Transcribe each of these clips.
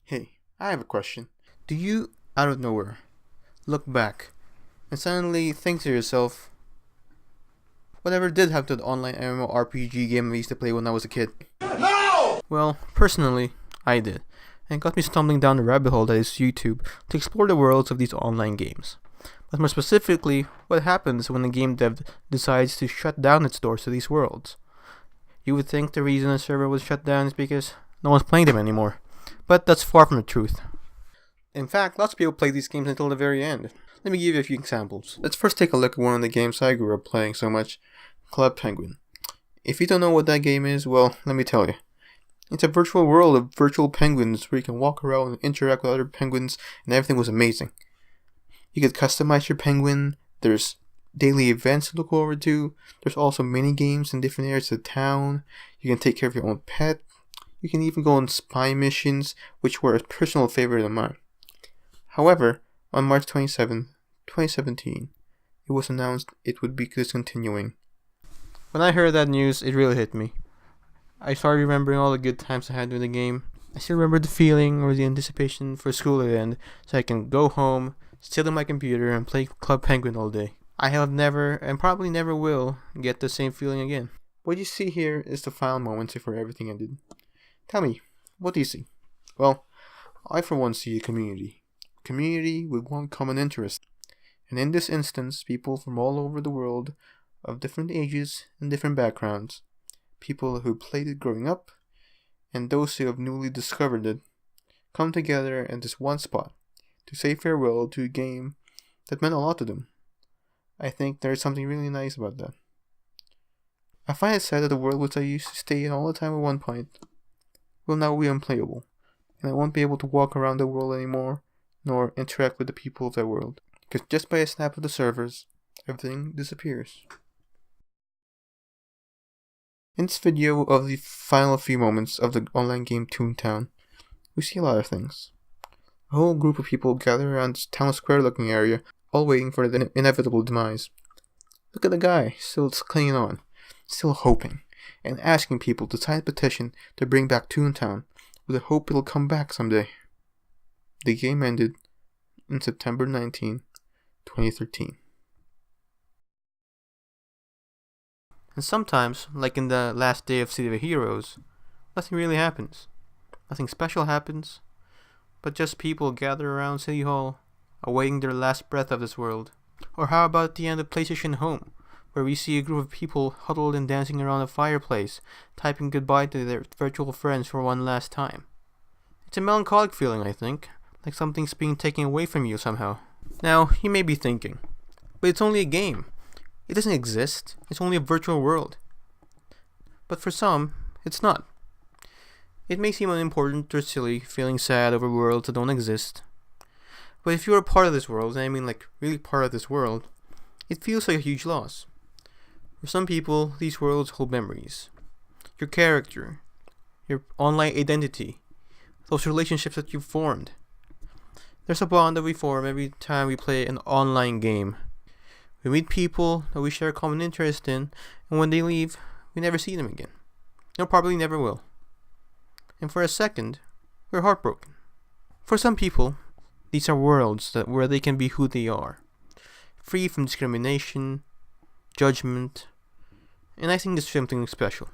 Hey, I have a question. Do you, out of nowhere, look back and suddenly think to yourself, whatever did happen to the online MMORPG game I used to play when I was a kid? No! Well, personally, I did, and it got me stumbling down the rabbit hole that is YouTube to explore the worlds of these online games. But more specifically, what happens when a game dev decides to shut down its doors to these worlds? You would think the reason a server was shut down is because no one's playing them anymore. But that's far from the truth. In fact, lots of people play these games until the very end. Let me give you a few examples. Let's first take a look at one of the games I grew up playing so much, Club Penguin. If you don't know what that game is, well, let me tell you. It's a virtual world of virtual penguins where you can walk around and interact with other penguins, and everything was amazing. You could customize your penguin, there's daily events to look forward to, there's also mini games in different areas of the town, you can take care of your own pet, you can even go on spy missions, which were a personal favorite of mine. However, on March 27, 2017, it was announced it would be discontinuing. When I heard that news, it really hit me. I started remembering all the good times I had with the game. I still remember the feeling or the anticipation for school to end so I can go home, sit on my computer, and play Club Penguin all day. I have never, and probably never will, get the same feeling again. What you see here is the final moments before everything ended. Tell me, what do you see? Well, I for one see a community. A community with one common interest. And in this instance, people from all over the world, of different ages and different backgrounds. People who played it growing up, and those who have newly discovered it, come together in this one spot to say farewell to a game that meant a lot to them. I think there's something really nice about that. I find it sad that the world which I used to stay in all the time at one point will now be unplayable, and I won't be able to walk around the world anymore, nor interact with the people of that world, because just by a snap of the servers, everything disappears. In this video of the final few moments of the online game Toontown, we see a lot of things. A whole group of people gather around this town square looking area, all waiting for the inevitable demise. Look at the guy, still clinging on, still hoping, and asking people to sign a petition to bring back Toontown, with the hope it'll come back someday. The game ended on September 19, 2013. And sometimes, like in the last day of City of Heroes, nothing really happens. Nothing special happens, but just people gather around City Hall, awaiting their last breath of this world. Or how about the end of PlayStation Home, where we see a group of people huddled and dancing around a fireplace, typing goodbye to their virtual friends for one last time. It's a melancholic feeling, I think, like something's being taken away from you somehow. Now, you may be thinking, but it's only a game. It doesn't exist, it's only a virtual world. But for some, it's not. It may seem unimportant or silly, feeling sad over worlds that don't exist. But if you're a part of this world, and I mean like really part of this world, it feels like a huge loss. For some people, these worlds hold memories. Your character, your online identity, those relationships that you've formed. There's a bond that we form every time we play an online game. We meet people that we share a common interest in, and when they leave, we never see them again. No, probably never will. And for a second, we're heartbroken. For some people, these are worlds where they can be who they are, free from discrimination, judgment, and I think there's something special.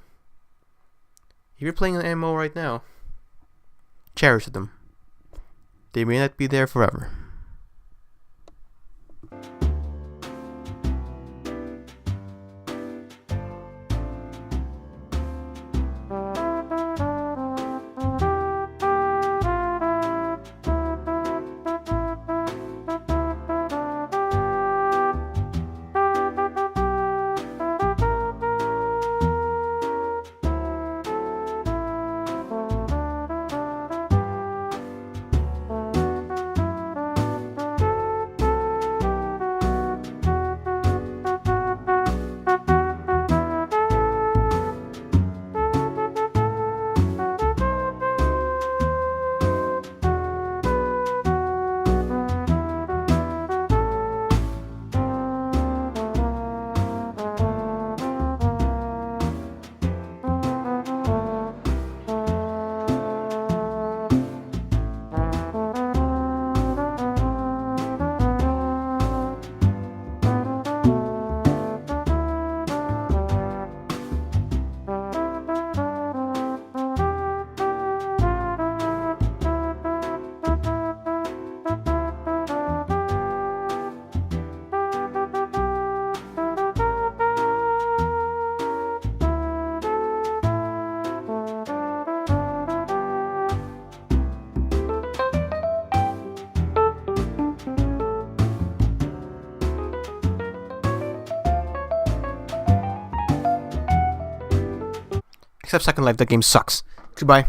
If you're playing an MMO right now, cherish them. They may not be there forever. except Second Life, that game sucks. Goodbye.